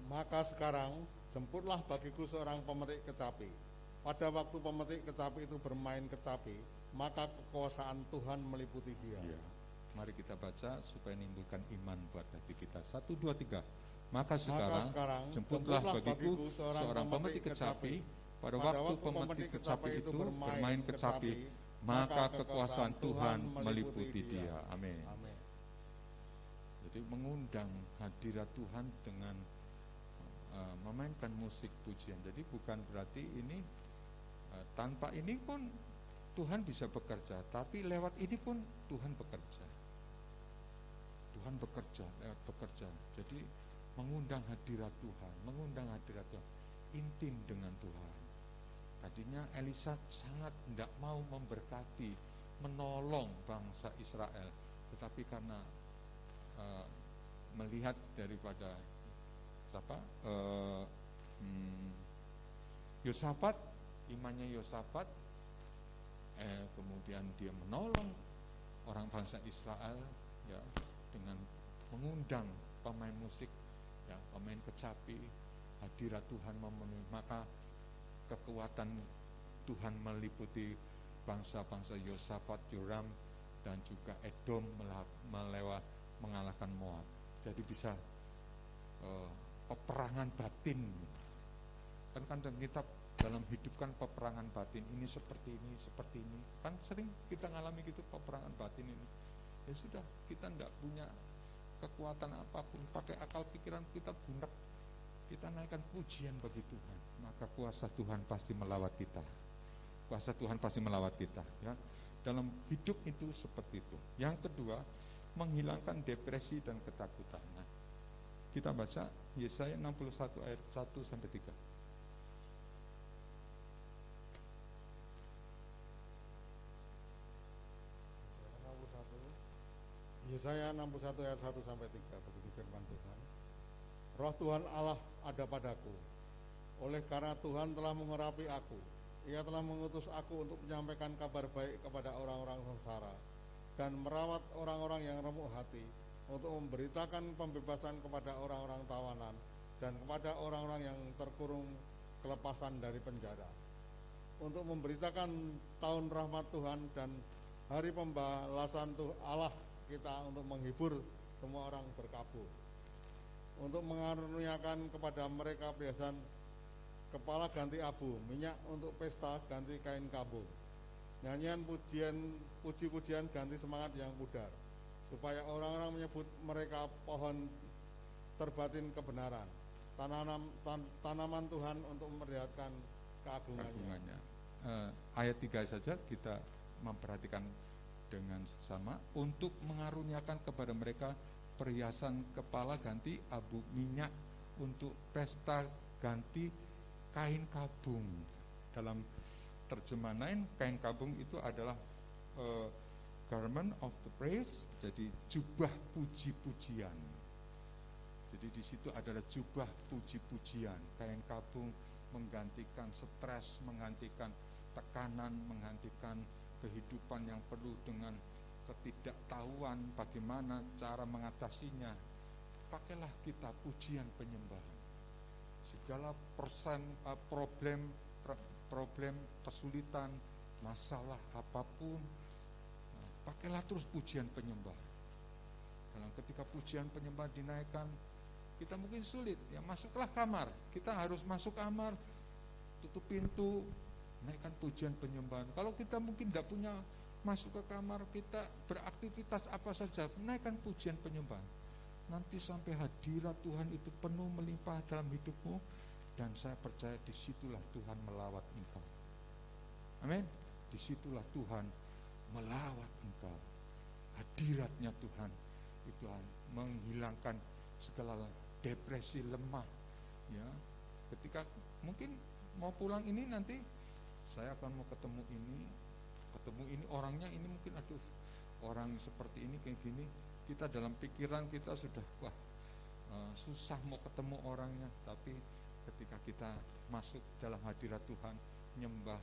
Maka sekarang jemputlah bagiku seorang pemetik kecapi. Pada waktu pemetik kecapi itu bermain kecapi, maka kekuasaan Tuhan meliputi dia. Iya. Mari kita baca supaya menimbulkan iman buat hati kita. 1, 2, 3. Maka sekarang jemputlah bagiku seorang pemetik kecapi. Pada waktu pemetik kecapi itu bermain kecapi, maka kekuasaan Tuhan meliputi dia. Amin. Amin. Jadi mengundang hadirat Tuhan dengan memainkan musik pujian. Jadi bukan berarti ini tanpa ini pun Tuhan bisa bekerja, tapi lewat ini pun Tuhan bekerja. Tuhan bekerja, lewat bekerja. Jadi mengundang hadirat Tuhan, intim dengan Tuhan. Tadinya Elisa sangat tidak mau memberkati, menolong bangsa Israel, tetapi karena melihat daripada Yosafat, imannya Yosafat, kemudian dia menolong orang bangsa Israel ya dengan mengundang pemain musik ya, pemain kecapi, hadirat Tuhan memenuhi, maka kekuatan Tuhan meliputi bangsa-bangsa Yosafat, Yoram dan juga Edom mengalahkan Moab. Jadi bisa peperangan batin. Kan kita dalam hidup kan peperangan batin, ini seperti ini. Kan sering kita ngalami gitu peperangan batin ini. Ya sudah, kita tidak punya kekuatan apapun, pakai akal pikiran kita bunek. Kita naikkan pujian bagi Tuhan, maka kuasa Tuhan pasti melawat kita. Kuasa Tuhan pasti melawat kita ya. Dalam hidup itu seperti itu. Yang kedua, menghilangkan depresi dan ketakutan. Nah, kita baca Yesaya 61 ayat 1 sampai 3. Yesaya 61 ayat 1 sampai 3, begitu firman Tuhan. Roh Tuhan Allah ada padaku, oleh karena Tuhan telah mengurapi aku. Ia telah mengutus aku untuk menyampaikan kabar baik kepada orang-orang sengsara dan merawat orang-orang yang remuk hati, untuk memberitakan pembebasan kepada orang-orang tawanan dan kepada orang-orang yang terkurung kelepasan dari penjara, untuk memberitakan tahun rahmat Tuhan dan hari pembalasan Allah kita, untuk menghibur semua orang berkabung, untuk mengaruniakan kepada mereka perhiasan kepala ganti abu, minyak untuk pesta ganti kain kabung, nyanyian puji-pujian ganti semangat yang pudar, supaya orang-orang menyebut mereka pohon terbatin kebenaran, tanaman Tuhan untuk memperlihatkan keagungannya. Ayat 3 saja kita memperhatikan dengan sesama, untuk mengaruniakan kepada mereka perhiasan kepala ganti abu, minyak untuk pesta ganti kain kabung. Dalam terjemahan lain, kain kabung itu adalah garment of the praise, jadi jubah puji-pujian. Jadi di situ adalah jubah puji-pujian. Kain kabung menggantikan stres, menggantikan tekanan, menggantikan kehidupan yang penuh dengan ketidaktahuan bagaimana cara mengatasinya. Pakailah kita pujian penyembahan. Segala problem, kesulitan, masalah apapun, pakailah terus pujian penyembahan. Dalam ketika pujian penyembahan dinaikkan, kita mungkin sulit, ya masuklah kamar. Kita harus masuk kamar, tutup pintu, naikkan pujian penyembahan. Kalau kita mungkin tidak punya masuk ke kamar, kita beraktivitas apa saja, naikkan pujian penyembahan. Nanti sampai hadirat Tuhan itu penuh melimpah dalam hidupmu, dan saya percaya disitulah Tuhan melawat engkau. Amin. Disitulah Tuhan melawat engkau. Hadiratnya Tuhan itu menghilangkan segala depresi, lemah. Ya, ketika mungkin mau pulang ini nanti saya akan mau ketemu ini orangnya ini mungkin orang seperti ini kayak gini, kita dalam pikiran kita sudah susah mau ketemu orangnya. Tapi ketika kita masuk dalam hadirat Tuhan, menyembah,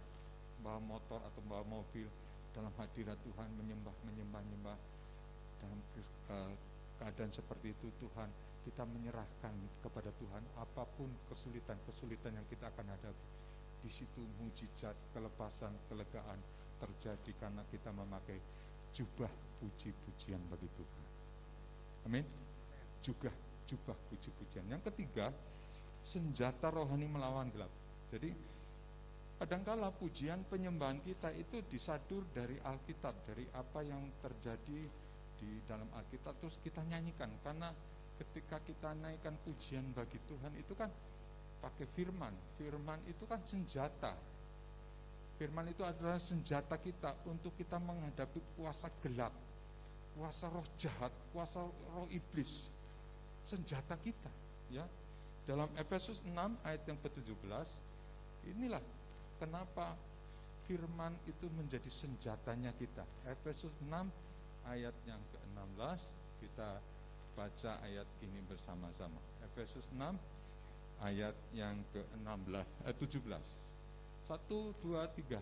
bawa motor atau bawa mobil dalam hadirat Tuhan, menyembah dalam keadaan seperti itu, Tuhan, kita menyerahkan kepada Tuhan apapun kesulitan yang kita akan hadapi. Di situ mujizat, kelepasan, kelegaan terjadi karena kita memakai jubah puji-pujian bagi Tuhan. Amin. Jubah puji-pujian. Yang ketiga, senjata rohani melawan gelap. Jadi kadangkala pujian penyembahan kita itu disadur dari Alkitab, dari apa yang terjadi di dalam Alkitab, terus kita nyanyikan. Karena ketika kita naikkan pujian bagi Tuhan itu kan pakai firman itu kan senjata. Firman itu adalah senjata kita untuk kita menghadapi kuasa gelap, kuasa roh jahat, kuasa roh iblis. Senjata kita, ya. Dalam Efesus 6 ayat yang ke-17, inilah kenapa firman itu menjadi senjatanya kita. Efesus 6 ayat yang ke-16, kita baca ayat ini bersama-sama. Efesus 6 ayat yang ke-17. 1, 2, 3.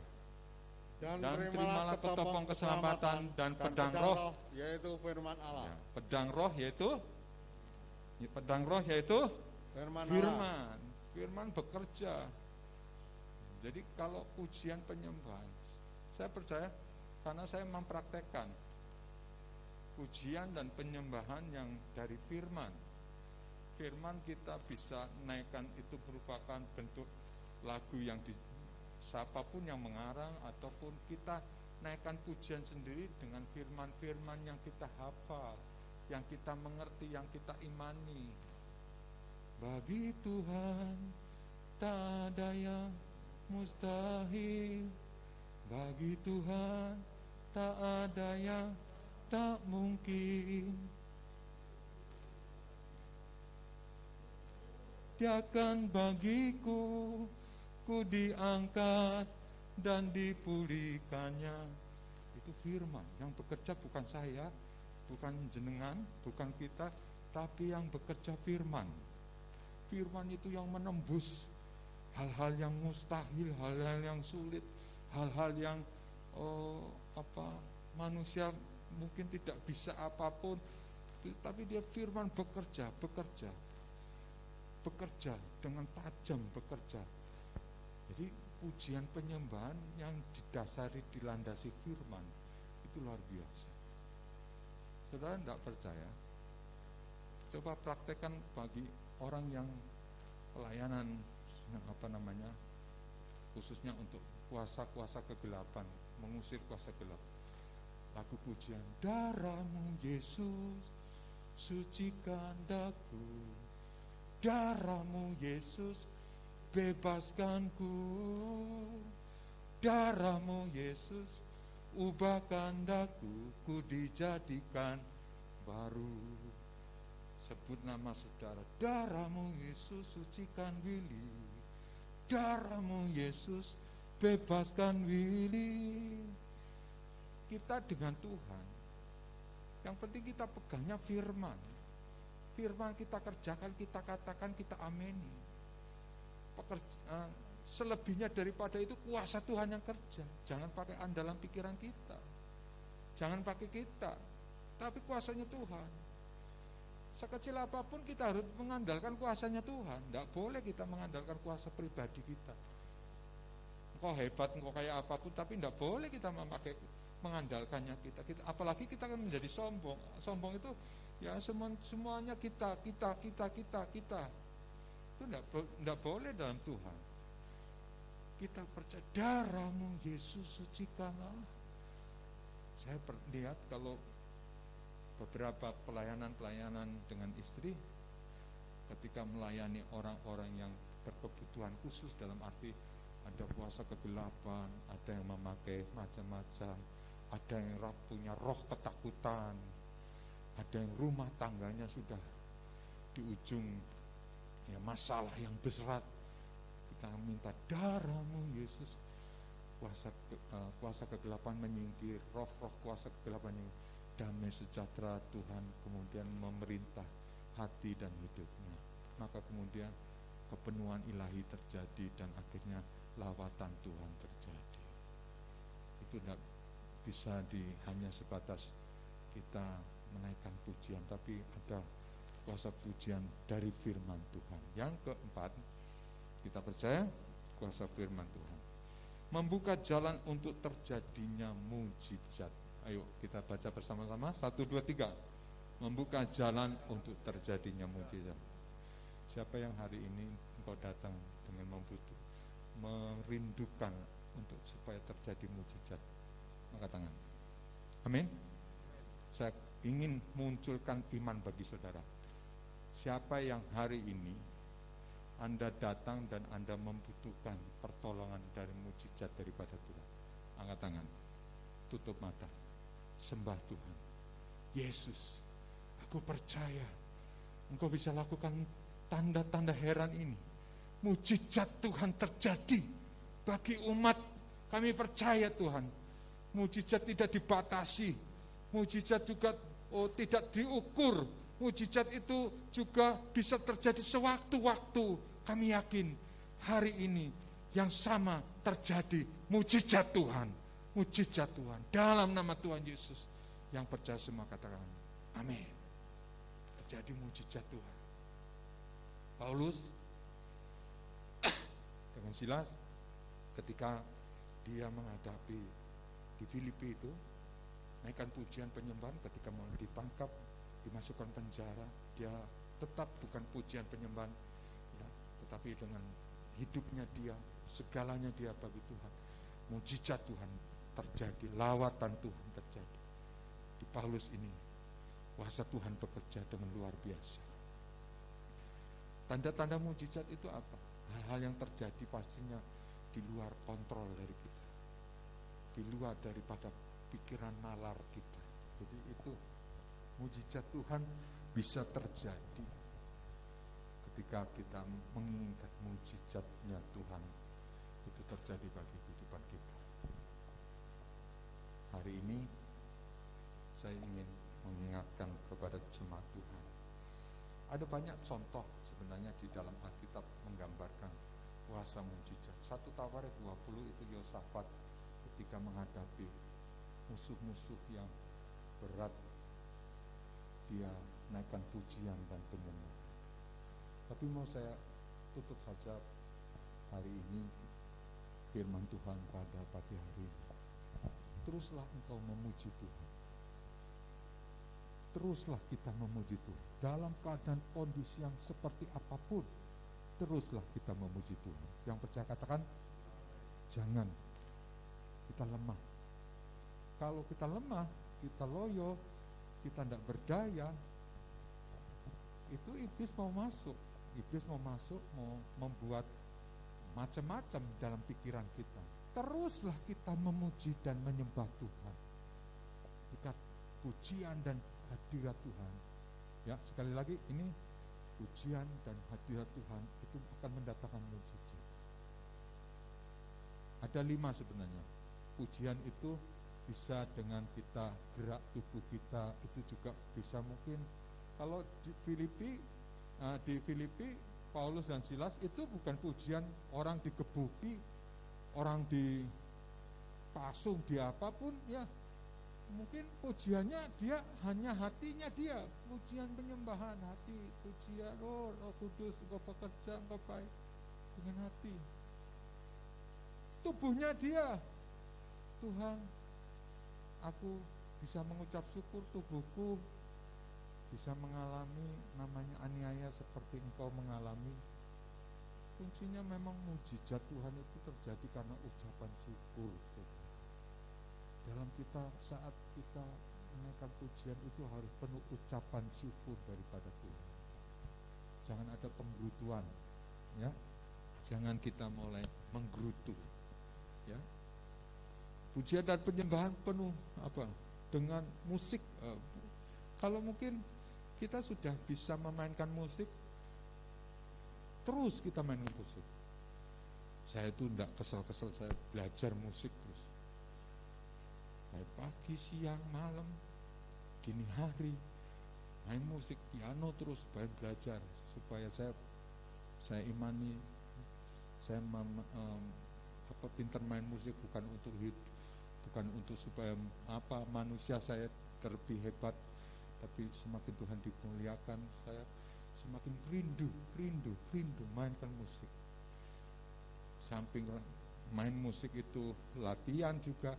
Dan terimalah ketopong keselamatan dan pedang roh, yaitu firman Allah. ya, pedang roh yaitu firman. Firman bekerja. Jadi kalau pujian penyembahan, saya percaya karena saya mempraktekkan pujian dan penyembahan yang dari firman. Firman kita bisa naikkan, itu merupakan bentuk lagu yang siapapun yang mengarang, ataupun kita naikkan pujian sendiri dengan firman-firman yang kita hafal, yang kita mengerti, yang kita imani. Bagi Tuhan tak ada yang mustahil, bagi Tuhan tak ada yang tak mungkin. Dia akan bagiku, ku diangkat dan dipulihkannya. Itu firman yang bekerja, bukan saya, bukan jenengan, bukan kita, tapi yang bekerja firman. Firman itu yang menembus hal-hal yang mustahil, hal-hal yang sulit, hal-hal yang manusia mungkin tidak bisa apapun, tapi dia firman bekerja dengan tajam, bekerja. Jadi pujian penyembahan yang didasari, dilandasi firman itu luar biasa. Saudara tidak percaya? Coba praktekkan bagi orang yang pelayanan, khususnya untuk kuasa-kuasa kegelapan, mengusir kuasa gelap. Lagu pujian, darahmu Yesus sucikan daku, darahmu Yesus bebaskanku, darahmu Yesus ubahkan daku, ku dijadikan baru. Sebut nama saudara, darahmu Yesus sucikan Willy, darahmu Yesus bebaskan Willy. Kita dengan Tuhan, yang penting kita pegangnya firman. Firman kita kerjakan, kita katakan, kita ameni. Selebihnya daripada itu kuasa Tuhan yang kerja. Jangan pakai andalan pikiran kita, jangan pakai kita, tapi kuasanya Tuhan. Sekecil apapun kita harus mengandalkan kuasanya Tuhan. Tidak boleh kita mengandalkan kuasa pribadi kita. Engkau hebat, engkau kayak apapun, tapi tidak boleh kita mengandalkannya kita. Apalagi kita kan menjadi sombong. Sombong itu ya semuanya kita. Itu tidak boleh dalam Tuhan. Kita percaya darahmu Yesus sucikanlah. Saya lihat kalau beberapa pelayanan dengan istri, ketika melayani orang-orang yang berkebutuhan khusus, dalam arti ada kuasa kegelapan, ada yang memakai macam-macam, ada yang punya roh ketakutan, ada yang rumah tangganya sudah di ujung masalah yang berat. Kita minta darahmu Yesus, kuasa kegelapan menyingkir, roh-roh kuasa kegelapan ini, damai sejahtera Tuhan kemudian memerintah hati dan hidupnya. Maka kemudian kepenuhan ilahi terjadi dan akhirnya lawatan Tuhan terjadi. Itu tidak bisa hanya sebatas kita menaikkan pujian, tapi ada kuasa pujian dari firman Tuhan. Yang keempat, kita percaya kuasa firman Tuhan membuka jalan untuk terjadinya mujizat. Ayo kita baca bersama-sama, 1, 2, 3. Membuka jalan untuk terjadinya mujizat. Siapa yang hari ini engkau datang dengan merindukan untuk supaya terjadi mujizat, angkat tangan. Amin. Saya ingin munculkan iman bagi saudara. Siapa yang hari ini Anda datang dan Anda membutuhkan pertolongan dari mujizat daripada Tuhan, angkat tangan, tutup mata, sembah Tuhan. Yesus, aku percaya Engkau bisa lakukan tanda-tanda heran ini. Mujizat Tuhan terjadi bagi umat. Kami percaya Tuhan, mujizat tidak dibatasi, mujizat juga tidak diukur. Mujizat itu juga bisa terjadi sewaktu-waktu. Kami yakin hari ini yang sama terjadi mujizat Tuhan. Mujizat Tuhan dalam nama Tuhan Yesus. Yang percaya semua katakan amin. Terjadi mujizat Tuhan. Paulus dengan Silas ketika dia menghadapi di Filipi itu, naikkan pujian penyembahan ketika mau ditangkap, dimasukkan penjara, dia tetap bukan pujian penyembahan, ya, tetapi dengan hidupnya dia, segalanya dia bagi Tuhan. Mujizat Tuhan terjadi, lawatan Tuhan terjadi. Di Paulus ini, kuasa Tuhan bekerja dengan luar biasa. Tanda-tanda mujizat itu apa? Hal-hal yang terjadi pastinya di luar kontrol dari kita, di luar daripada pikiran nalar kita. Jadi itu mujizat Tuhan bisa terjadi ketika kita menginginkan mujizatnya Tuhan itu terjadi bagi kehidupan kita. Hari ini saya ingin mengingatkan kepada jemaat Tuhan. Ada banyak contoh sebenarnya di dalam Alkitab menggambarkan kuasa mujizat. 1 Tawaret 20 itu Yosafat ketika menghadapi musuh-musuh yang berat, dia naikkan pujian dan penyembahan. Tapi mau saya tutup saja hari ini firman Tuhan pada pagi hari ini. Teruslah engkau memuji Tuhan. Teruslah kita memuji Tuhan. Dalam keadaan kondisi yang seperti apapun, teruslah kita memuji Tuhan. Yang percaya katakan, jangan kita lemah. Kalau kita lemah, kita loyo, kita tidak berdaya, itu iblis mau masuk. Iblis mau masuk, mau membuat macam-macam dalam pikiran kita. Teruslah kita memuji dan menyembah Tuhan. Kita pujian dan hadirat Tuhan. Ya, sekali lagi ini pujian dan hadirat Tuhan itu akan mendatangkan mujizat. Ada 5 sebenarnya. Pujian itu bisa dengan kita gerak tubuh kita, itu juga bisa mungkin kalau di Filipi Paulus dan Silas itu bukan pujian orang digebuki, orang dipasung, di apapun ya. Mungkin pujiannya dia hanya hatinya dia, pujian penyembahan hati, pujian Roh Kudus, engkau bekerja, engkau baik dengan hati. Tubuhnya dia, Tuhan, aku bisa mengucap syukur, tubuhku bisa mengalami namanya aniaya seperti engkau mengalami. Kuncinya memang mujizat Tuhan itu terjadi karena ucapan syukur. Dalam kita saat kita menaikkan pujian itu harus penuh ucapan syukur daripada Tuhan. Jangan ada penggerutuan, ya. Jangan kita mulai menggerutu, ya. Pujian dan penyembahan penuh dengan musik. Kalau mungkin kita sudah bisa memainkan musik, terus kita mainkan musik. Saya itu enggak kesel-kesel, saya belajar musik terus. Baik pagi, siang, malam, dini hari, main musik, piano terus, baik belajar supaya saya imani, saya pintar main musik bukan untuk hidup, bukan untuk supaya manusia saya terlebih hebat, tapi semakin Tuhan dimuliakan, saya semakin rindu mainkan musik. Samping main musik itu latihan juga,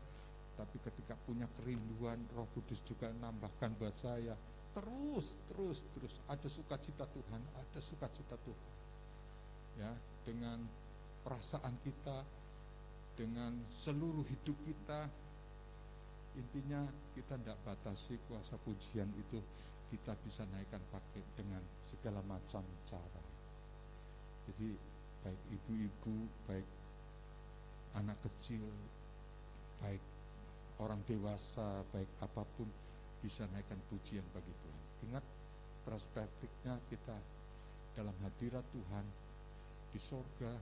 tapi ketika punya kerinduan, Roh Kudus juga nambahkan buat saya. Terus ada sukacita Tuhan, ya, dengan perasaan kita, dengan seluruh hidup kita. Intinya kita tidak batasi kuasa pujian itu, kita bisa naikkan pakai dengan segala macam cara. Jadi baik ibu-ibu, baik anak kecil, baik orang dewasa, baik apapun bisa naikkan pujian bagi Tuhan. Ingat perspektifnya kita dalam hadirat Tuhan di sorga.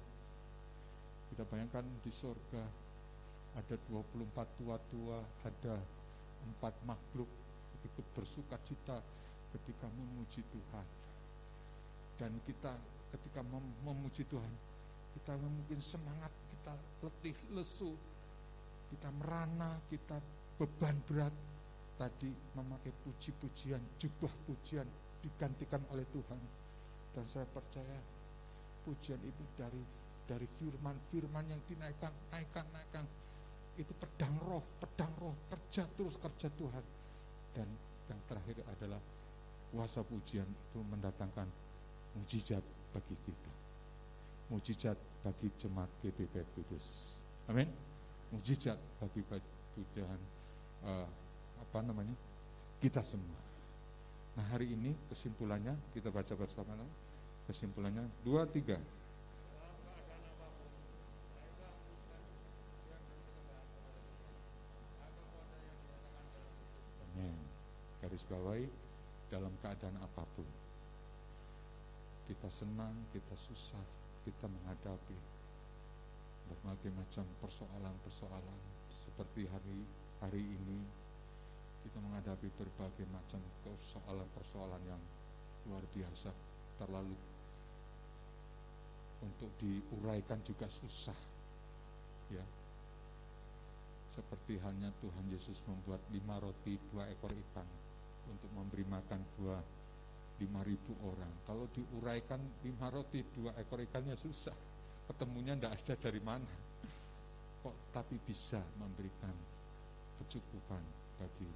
Kita bayangkan di sorga ada 24 tua-tua, ada 4 makhluk ikut bersuka cita ketika memuji Tuhan. Dan kita ketika memuji Tuhan, kita mungkin semangat, kita letih lesu, kita merana, kita beban berat. Tadi memakai puji-pujian, jubah pujian digantikan oleh Tuhan. Dan saya percaya pujian itu dari firman yang dinaikkan, itu pedang roh, kerja Tuhan. Dan yang terakhir adalah kuasa pujian itu mendatangkan mujizat bagi kita, mujizat bagi jemaat GBK Kudus. Amin. Mujizat bagi Tuhan, kita semua. Nah, hari ini kesimpulannya kita baca bersama-sama. Kesimpulannya 2-3. Amin. Garis bawahi, dalam keadaan apapun, kita senang, kita susah, kita menghadapi berbagai macam persoalan-persoalan. Seperti hari ini kita menghadapi berbagai macam persoalan-persoalan yang luar biasa, terlalu untuk diuraikan juga susah, ya. Seperti halnya Tuhan Yesus membuat 5 roti 2 ekor ikan untuk memberi makan 5.000 orang. Kalau diuraikan 5 roti 2 ekor ikannya susah, ketemunya tidak ada dari mana. Kok tapi bisa memberikan kecukupan bagi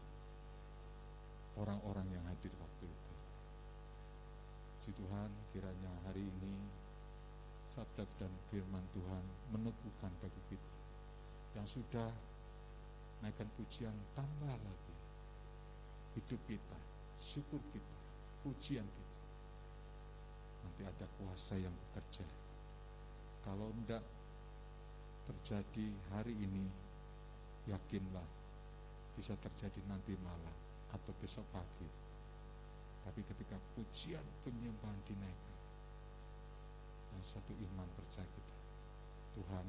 orang-orang yang hadir waktu itu. Si Tuhan, kiranya hari ini sabda dan firman Tuhan meneguhkan bagi kita yang sudah naikkan pujian, tambah lagi hidup kita, syukur kita, pujian kita. Nanti ada kuasa yang bekerja. Kalau tidak terjadi hari ini, yakinlah bisa terjadi nanti malam atau besok pagi. Tapi ketika pujian penyembahan dinaikkan, dan satu iman percaya kita, Tuhan,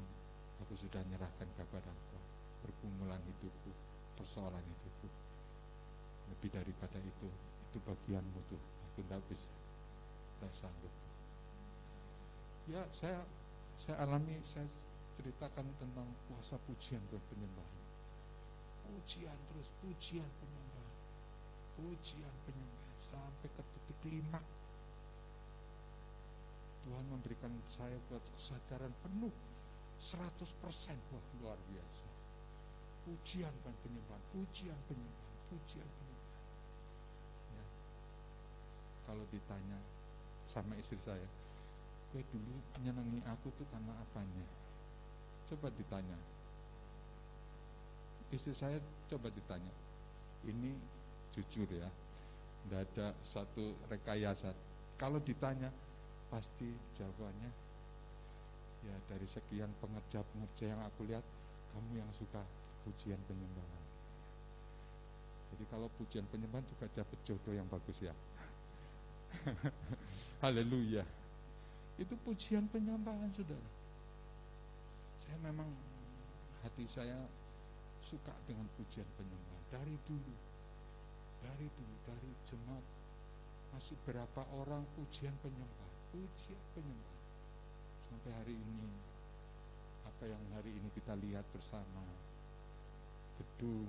aku sudah nyerahkan kepada Engkau pergumulan hidupku, persoalan hidupku. Lebih daripada itu bagianmu Tuhan, aku tidak bisa, tidak sanggup. Ya, saya alami, saya ceritakan tentang kuasa pujian buat penyembahan. Pujian terus, pujian penyembahan sampai ke titik klimak. Tuhan memberikan saya buat kesadaran penuh 100%. Wah, luar biasa. Pujian dan penyembahan, pujian. Ya. Kalau ditanya sama istri saya, gue dulu menyenangi aku tuh karena apanya? Coba ditanya. Istri saya coba ditanya. Ini jujur ya, tidak ada satu rekayasa. Kalau ditanya, pasti jawabannya, ya dari sekian pengerja yang aku lihat, kamu yang suka pujian penyembahan. Jadi kalau pujian penyembahan juga dapat jodoh yang bagus ya. Haleluya. Itu pujian penyembahan, saudara. Saya memang, hati saya suka dengan pujian penyembahan dari dulu, dari jemaat masih berapa orang pujian penyembahan sampai hari ini. Apa yang hari ini kita lihat bersama, gedung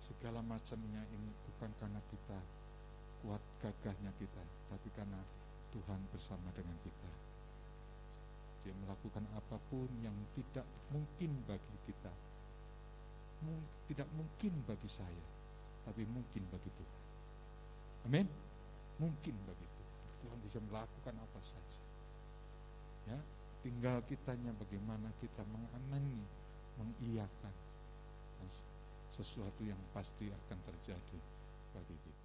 segala macamnya, ini bukan karena kita kuat gagahnya kita, tapi karena Tuhan bersama dengan kita. Dia melakukan apapun yang tidak mungkin bagi kita, tidak mungkin bagi saya, tapi mungkin bagi Tuhan. Amin. Mungkin bagi Tuhan. Tuhan bisa melakukan apa saja. Ya, tinggal kitanya bagaimana kita mengamini, mengiyakan sesuatu yang pasti akan terjadi bagi kita.